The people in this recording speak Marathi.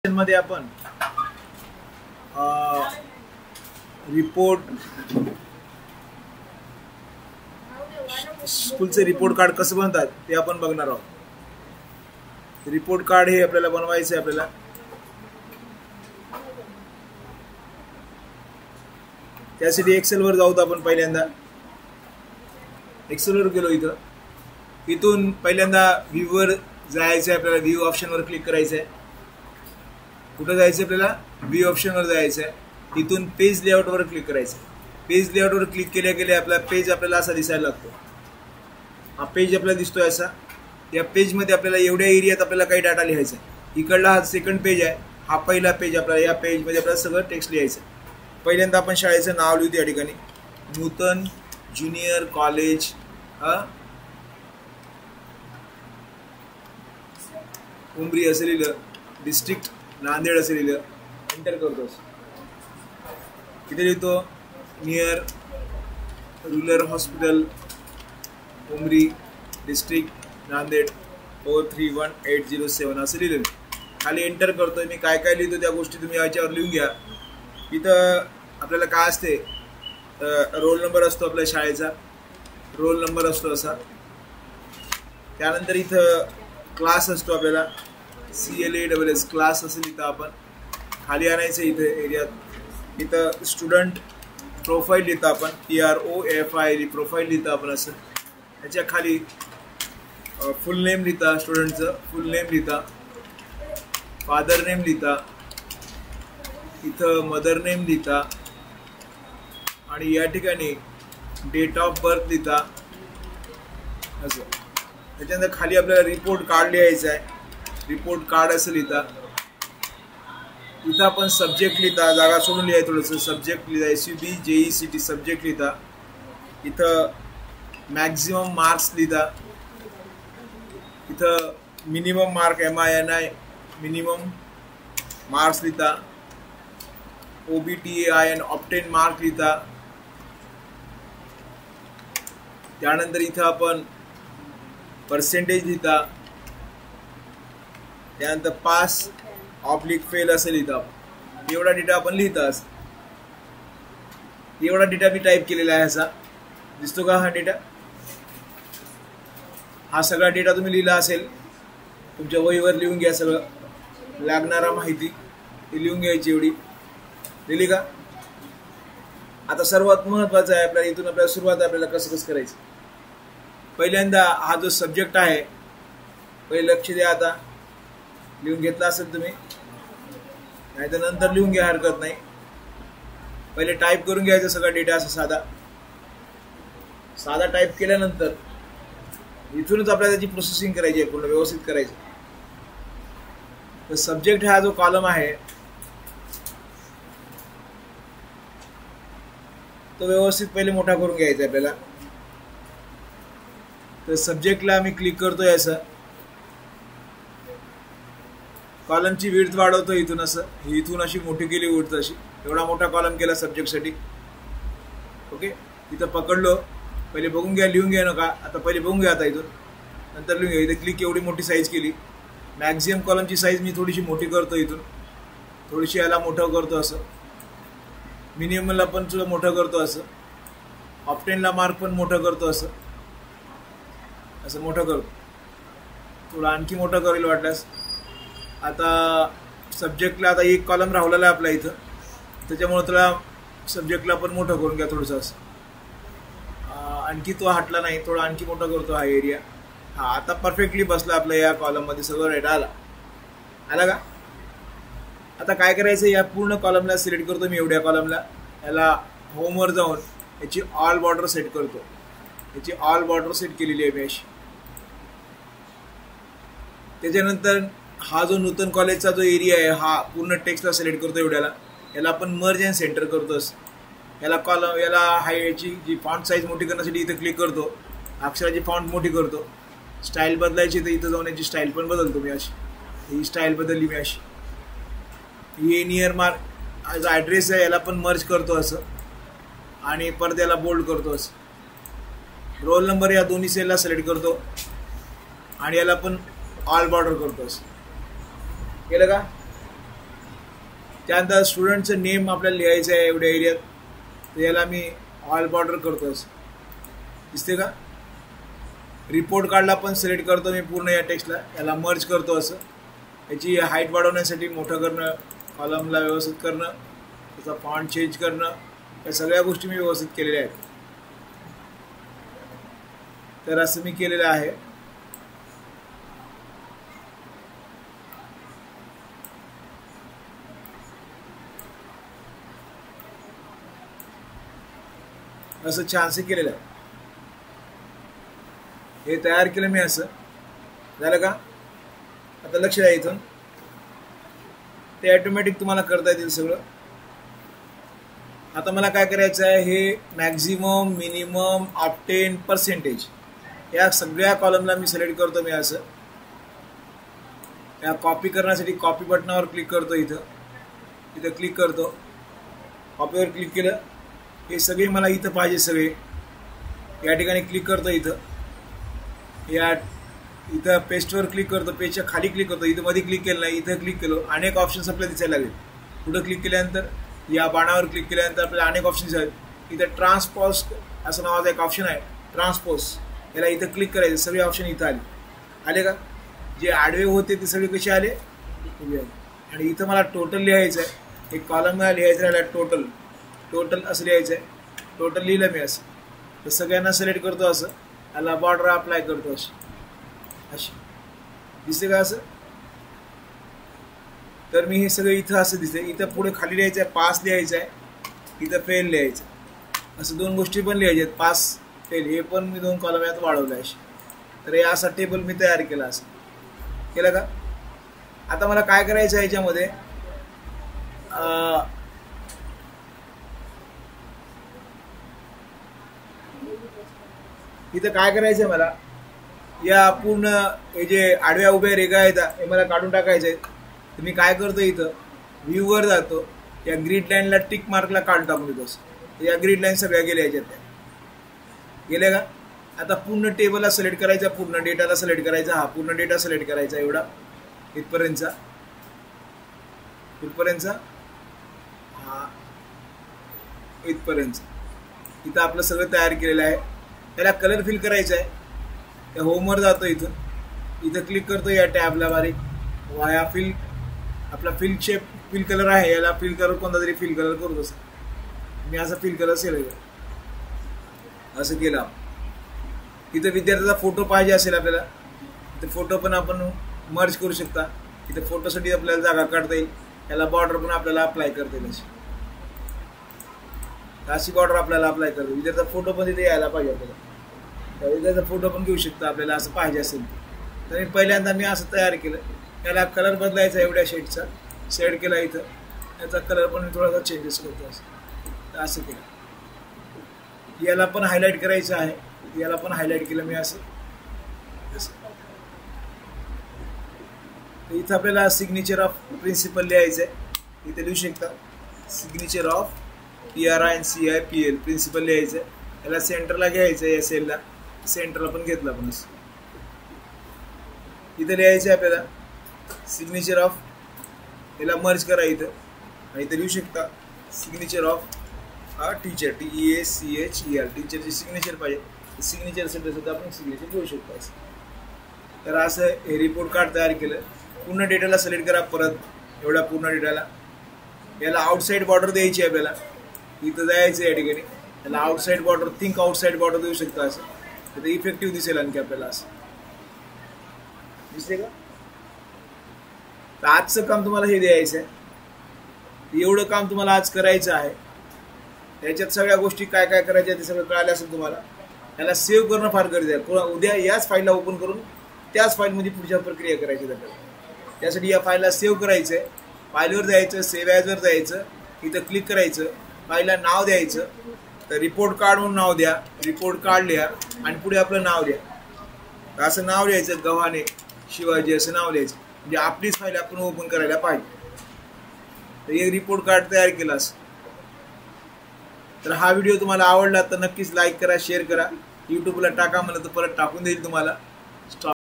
मध्ये आपण रिपोर्ट स्कूलचे रिपोर्ट कार्ड कसं बनतात ते आपण बघणार आहोत। रिपोर्ट कार्ड हे आपल्याला बनवायचं आहे। आपल्याला त्यासाठी एक्सेल वर जाऊत आपण। पहिल्यांदा एक्सेल वर गेलो, इथून पहिल्यांदा व्ह्यू वर जायचं आहे। आपल्याला व्ह्यू ऑप्शन वर क्लिक करायचं आहे। कुठे जायचं आपल्याला? व्ह्यू ऑप्शन वर जायचं आहे। तिथून पेज लेआउट वर क्लिक करायचं। पेज लेआउट वर क्लिक केल्या आपला पेज आपल्याला असा दिसायला लागतो। हा पेज आपल्याला दिसतोय असा। या पेज मध्ये आपल्याला एवढ्या एरियात आपल्याला काही डाटा लिहायचा आहे। इकडला हा सेकंड पेज आहे, हा पहिला पेज आपल्याला। या पेज मध्ये आपल्याला सगळं टेक्स्ट लिहायचं आहे। पहिल्यांदा आपण शाळेचं नाव लिहू या ठिकाणी, नूतन ज्युनियर कॉलेज उमरी असं लिहिलं, डिस्ट्रिक्ट नांदेड असं लिहिलं, एंटर करतो। इथे लिहितो near rural hospital Umri district Nanded 431807 असं लिहिलं। खाली एंटर करतोय। मी काय काय लिहितो त्या गोष्टी तुम्ही याच्यावर लिहून घ्या। इथं आपल्याला काय असते, रोल नंबर असतो आपल्या शाळेचा, रोल नंबर असतो असा। त्यानंतर इथं क्लास असतो आपल्याला, CLASS क्लास असं लिहितो आपण। खाली आणायचं इथे एरियात। इथं स्टुडंट प्रोफाईल लिहितो आपण, PROFILE प्रोफाईल लिहितो आपण असं। त्याच्या खाली फुल नेम लिहिता, स्टुडंटचं फुल नेम लिहिता, फादर नेम लिहिता, इथं मदर नेम लिहिता आणि या ठिकाणी डेट ऑफ बर्थ लिहिता असं। त्याच्यानंतर खाली आपल्याला रिपोर्ट कार्ड लिहायचं आहे, रिपोर्ट कार्ड असं लिहिता। इथं आपण सब्जेक्ट लिहिता, जागा सोडून लिहाय थोडंसं। सब्जेक्ट लिहिता, SUB JECT सब्जेक्ट लिहिता। इथं मॅक्झिमम मार्क्स लिहिता। इथं minimum mark MINI minimum marks लिहिता। OBTAIN ऑब्टेन मार्क लिहिता। त्यानंतर इथं आपण पर्सेंटेज लिहिता। त्यानंतर पास ऑब्लिक फेल असं लिहिता। एवढा डेटा आपण लिहिता। एवढा डेटा मी टाईप केलेला आहे असा, दिसतो का हा डेटा? हा सगळा डेटा तुम्ही लिहिला असेल, तुमच्या वहीवर लिहून घ्या। सगळं लागणारा माहिती ती लिहून घ्यायची, एवढी लिहिली का? आता सर्वात महत्वाचं आहे आपल्याला, इथून आपल्याला सुरुवात आपल्याला कसं करायचं। पहिल्यांदा हा जो सब्जेक्ट आहे, पहिले लक्ष द्या। आता लिहून घेतला असेल तुम्ही, नाही तर नंतर लिहून घ्या, हरकत नाही। पहिले टाईप करून घ्यायचं सगळा डेटा असं साधा टाईप केल्यानंतर इथूनच आपल्याला त्याची प्रोसेसिंग करायची आहे, पूर्ण व्यवस्थित करायचं। तर सब्जेक्ट हा जो कॉलम आहे तो व्यवस्थित पहिले मोठा करून घ्यायचा आपल्याला। तर सब्जेक्टला मी क्लिक करतोय असं, कॉलमची विड्थ वाढवतो इथून असं, इथून अशी मोठी केली विड्थ अशी, एवढा मोठा कॉलम केला सब्जेक्टसाठी। ओके, इथं पकडलो, पहिले बघून घ्या, लिहून घ्या नका। आता पहिले बघून घ्या, आता इथून नंतर लिहून घ्या। इथे क्लिक एवढी मोठी साईज केली। मॅक्झिमम कॉलमची साईज मी थोडीशी मोठी करतो, इथून थोडीशी याला मोठं करतो असं। मिनिममला पण सुद्धा मोठं करतो असं। ऑप्टेनला मार्क पण मोठं करतो असं, असं मोठं करतो। थोडं आणखी मोठं करेल वाटल्यास। आता सब्जेक्टला आता एक कॉलम राहिलेला आहे आपला इथं, त्याच्यामुळे त्याला सब्जेक्टला पण मोठं करून घ्या थोडंसं असं। आणखी तो हटला नाही, थोडा आणखी मोठा करतो हा एरिया। हा आता परफेक्टली बसला आपल्या या कॉलम मध्ये, सगळं डेटा आला का? आता काय करायचं, या पूर्ण कॉलमला सिलेक्ट करतो मी, एवढ्या कॉलमला। याला होमवर जाऊन याची ऑल बॉर्डर सेट करतो। याची ऑल बॉर्डर सेट केलेली आहे मी अशी। त्याच्यानंतर हा जो नूतन कॉलेजचा जो एरिया आहे, हा पूर्ण टेक्स्टला सिलेक्ट करतो एवढ्याला। याला आपण मर्ज अँड सेंटर करतो। याला कॉलम, याला याची जी फॉन्ट साईज मोठी करण्यासाठी इथं क्लिक करतो, अक्षराची फॉन्ट मोठी करतो। स्टाईल बदलायची तर इथं जाऊन याची स्टाईल पण बदलतो मी अशी। ही स्टाईल बदलली मी अशी। हे नियर मार्क जो ॲड्रेस आहे याला पण मर्ज करतो असं, आणि परत याला बोल्ड करतो असं। रोल नंबर या दोन्ही सेलला सिलेक्ट करतो आणि याला पण ऑल बॉर्डर करतो असं। केलं का? त्यानंतर स्टुडंटचं नेम आपल्याला लिहायचं आहे एवढ्या एरियात, तर याला मी ऑल बॉर्डर करतो असं, दिसते का. रिपोर्ट कार्डला पण सिलेक्ट करतो मी पूर्ण या टेक्स्टला, याला मर्ज करतो असं. याची हाईट वाढवण्यासाठी मोठं करणं, कॉलमला व्यवस्थित करणं, त्याचा फॉन्ट चेंज करणं, या सगळ्या गोष्टी मी व्यवस्थित केलेल्या आहेत. तर असं मी केलेलं आहे. असं छानसं केलेलं आहे. हे तयार केलं मी असं. झालं का. आता लक्ष द्या, इथून ते ऑटोमॅटिक तुम्हाला करता येतील सगळं. आता मला काय करायचं आहे, हे मॅक्झिमम, मिनिमम, ऑप्टेन, पर्सेंटेज या सगळ्या कॉलमला मी सिलेक्ट करतो. मी असं या कॉपी करण्यासाठी कॉपी बटनावर क्लिक करतो. इथं क्लिक करतो, कॉपीवर क्लिक केलं. हे सगळे मला इथं पाहिजे सगळे, या ठिकाणी क्लिक करतो. इथं पेस्टवर क्लिक करतो, पेजच्या खाली क्लिक करतो. इथं मध्ये क्लिक केलं नाही, इथं क्लिक केलं. अनेक ऑप्शन्स आपल्याला दिसायला लागेल. पुढं क्लिक केल्यानंतर या बाणावर क्लिक केल्यानंतर आपल्याला अनेक ऑप्शन्स आहेत. इथं ट्रान्सपोज असं नावाचा एक ऑप्शन आहे, ट्रान्सपोज. याला इथं क्लिक करायचं, सगळे ऑप्शन इथं आले का. जे आडवे होते ते सगळे कसे आले, उभे आले. आणि इथं मला टोटल लिहायचं आहे, एक कॉलमला लिहायचं राहिलं टोटल असं लिहायचं आहे. टोटल लिहिलं मी असं. तर सगळ्यांना सिलेक्ट करतो असं, याला बॉर्डर अप्लाय करतो अशी दिसते का असं. तर मी हे सगळं इथं असं दिसते. इथं पुढे खाली लिहायचं आहे, पास लिहायचं आहे, इथं फेल लिहायचं, असं दोन गोष्टी पण लिहायच्या आहेत, पास फेल. हे पण मी 2 कॉलम यात वाढवलं अशी. तर हे असा टेबल मी तयार केला, असं केलं का. आता मला काय करायचं आहे याच्यामध्ये, इथं काय करायचं आहे मला, या पूर्ण हे जे आडव्या उभ्या रेगा आहेत हे मला काढून टाकायचे आहेत. तर मी काय करतो, इथं व्ह्यूवर जातो, या ग्रीड लाईनला टिक मार्कला काढून टाकून देतो. या ग्रीड लाईन सगळ्या गेल्या याच्यात, गेल्या का. आता पूर्ण टेबलला सिलेक्ट करायचा, पूर्ण डेटाला सिलेक्ट करायचा, हा पूर्ण डेटा सिलेक्ट करायचा, एवढा इथपर्यंतचा हा इथपर्यंत. इथं आपलं सगळं तयार केलेलं आहे. त्याला कलर फिल करायचा आहे. त्या होमवर जातो, इथं क्लिक करतो, या टॅबला बारीक वाया फिल, आपला फिल शेप फिल कलर आहे, याला फिल कलर कोणता तरी फिल कलर करतो. मी असं फिल कलर असं केलं. इथं विद्यार्थ्याचा फोटो पाहिजे असेल आपल्याला, तर फोटो पण आपण मर्ज करू शकता. इथं फोटोसाठी आपल्याला जागा काढता येईल. याला बॉर्डर पण आपल्याला अप्लाय करता येईल, अशी बॉर्डर आपल्याला अप्लाय करतो. विद्यार्थ्याचा फोटो पण तिथे यायला पाहिजे आपल्याला, विद्यार्थ्याचा फोटो पण घेऊ शकता आपल्याला, असं पाहिजे असेल तर. मी पहिल्यांदा मी असं तयार केलं. याला कलर बदलायचा, एवढ्या शेडचा सेट केला. इथं याचा कलर पण मी थोडासा चेंजेस करतो, असं केलं. याला पण हायलाईट करायचं आहे, याला पण हायलाईट केलं मी असं. इथं आपल्याला सिग्नेचर ऑफ प्रिन्सिपल लिहायचं आहे. इथे लिहू शकता सिग्नेचर ऑफ PRINCIPL प्रिन्सिपल लिहायचं आहे. याला सेंटरला घ्यायचं आहे, या सेलला सेंटरला पण घेतलं आपण असं. इथं लिहायचं आहे आपल्याला सिग्नेचर ऑफ, याला मर्ज करा इथं, आणि इथं लिहू शकता सिग्नेचर ऑफ टीचर, TEACHER, टीचरची सिग्नेचर पाहिजे. सिग्नेचर सेंटर सुद्धा आपण सिग्नेचर घेऊ शकतो असं. तर असं हे रिपोर्ट कार्ड तयार केलं. पूर्ण डेटाला सिलेक्ट करा, परत एवढ्या पूर्ण डेटाला. याला आउटसाईड बॉर्डर द्यायची आपल्याला, इथं जायचं या ठिकाणी. याला outside border, think outside border देऊ शकता असं. तर ते इफेक्टिव्ह दिसेल आणखी आपल्याला, असं दिसते का. तर आजचं काम तुम्हाला हे द्यायचं आहे. एवढं काम तुम्हाला आज करायचं आहे. याच्यात सगळ्या गोष्टी काय काय करायच्या ते सगळं कळालं असेल तुम्हाला. याला सेव्ह करणं फार गरजेचं आहे. उद्या याच फाईलला ओपन करून त्याच फाईलमध्ये पुढच्या प्रक्रिया करायची आपल्याला. त्यासाठी या फाईलला सेव्ह करायचं आहे. फाईलवर जायचं, सेव्ह ॲजवर जायचं, इथं क्लिक करायचं, फाईलला नाव द्यायचं. तर रिपोर्ट कार्ड म्हणून नाव द्या, रिपोर्ट कार्ड लिहा, आणि पुढे आपलं नाव द्या. असं नाव लिहायचं, गव्हाणे शिवाजी असं नाव लिहायचं, म्हणजे आपलीच फाईल आपण ओपन करायला पाहिजे. तर एक रिपोर्ट कार्ड तयार केला असं. तर हा व्हिडिओ तुम्हाला आवडला तर नक्कीच लाईक करा, शेअर करा. यूट्यूबला टाका, म्हणलं तर परत टाकून देईल तुम्हाला.